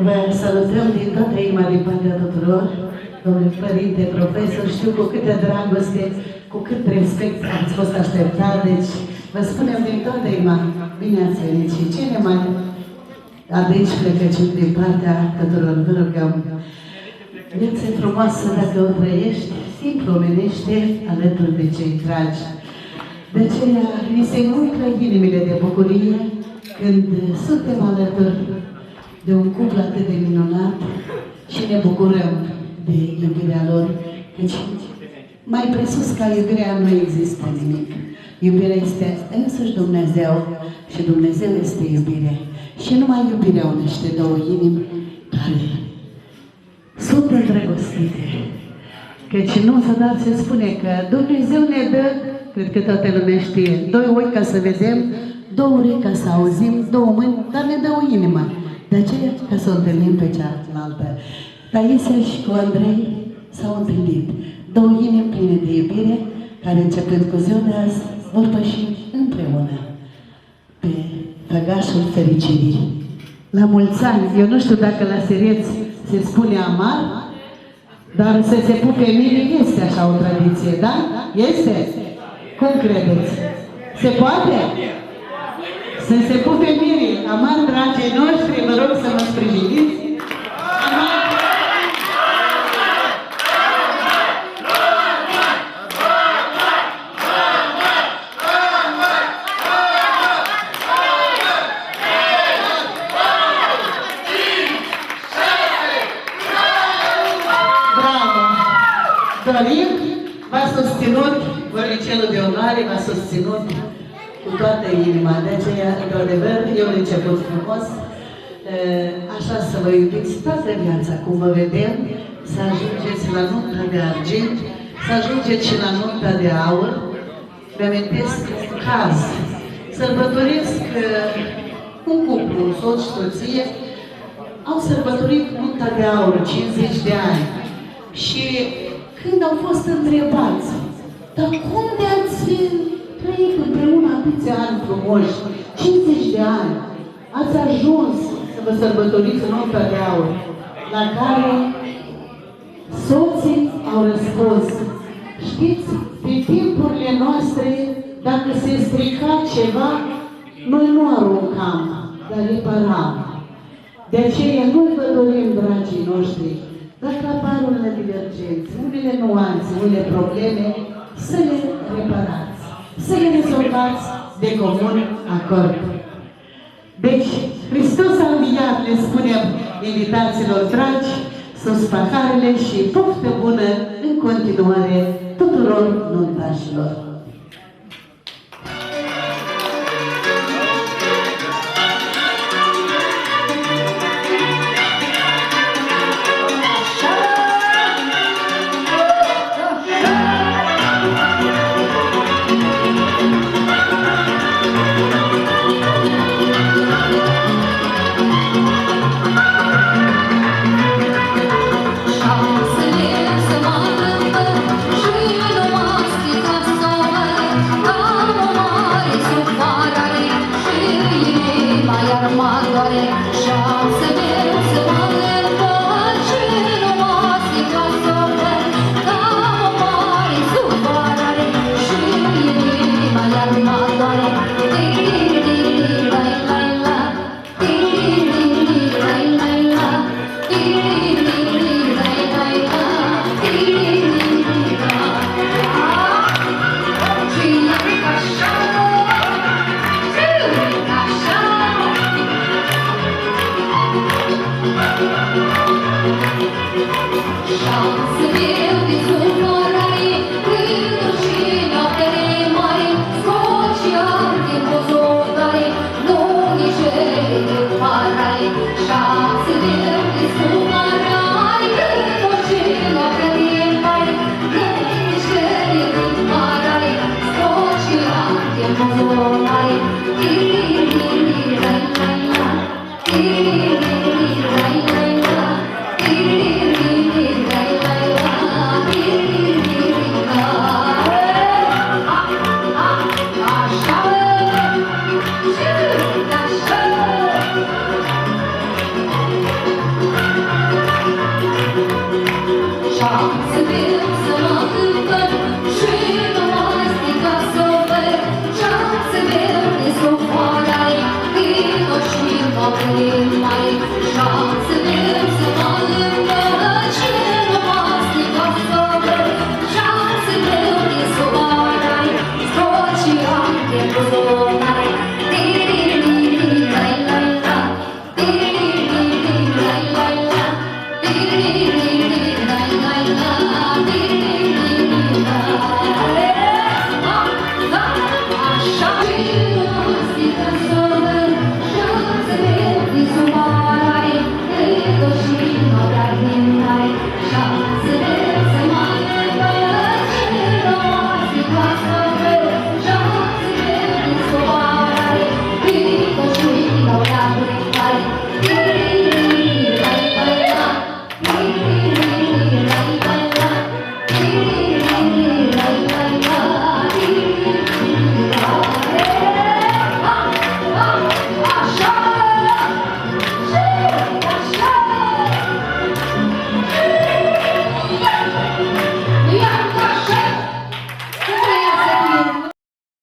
Vă salutăm din toată inima din partea tuturor, domnule părinte, profesor, știu cu câtă dragoste, cu cât respect ați fost așteptat, deci vă spunem din toată inima, bine ați venit și cele mai adânci plecăciuni din partea tuturor, vă rugăm. Viața frumoasă dacă o trăiești, simplu omenește, alături de cei dragi. De aceea, ni se umplă inimile de bucurie când suntem alături de un cuplu atât de minunat și ne bucurăm de iubirea lor, căci mai presus ca iubirea nu există nimic. Iubirea este însuși Dumnezeu și Dumnezeu este iubire. Și numai iubirea unește două inimi care sunt îndrăgostite. Căci nu dar se spune că Dumnezeu ne dă, cred că toată lumea știe, doi ochi ca să vedem, două urechi ca să auzim, două mâini, dar ne dă o inimă. De aceea, ca să o întâlnim pe cealaltă. Taisia și cu Andrei s-au întâlnit. Două inimi pline de iubire, care începând cu ziua de azi, vor păși împreună pe făgașul fericirii. La mulți ani, eu nu știu dacă la Sereț se spune amar, dar să se pupe mine este așa o tradiție, da? Este? Cum credeți? Se poate? Să se pupe mine, amar, dragii noștri, vă rog să mă sprijiniți. Dorin v-a susținut, Vărlicelul de onoare v-a susținut cu toată inima. De aceea, într-adevăr, e un început frumos. Așa să vă iubiți toată viața, cum vă vedem, să ajungeți la nunta de argint, să ajungeți și la nunta de aur. Mi-amintesc un caz. Sărbătoresc un cuplu, un soț și soție, au sărbătorit nunta de aur, 50 de ani. Și când au fost întrebați, dar cum de-ați trăit împreună atâția ani frumoși, 50 de ani, ați ajuns să vă sărbătoriți nunta de aur, la care soții au răspuns, știți, pe timpurile noastre, dacă se strica ceva, noi nu aruncam, dar reparam. De aceea noi vă dorim, dragii noștri, dacă apar unele divergențe, unele nuanțe, unele probleme, să le reparați, să le rezolvați de comun acord. Deci, Hristos a înviat, le spunem invitaților dragi, sus paharele și poftă bună în continuare tuturor nuntașilor. Amin.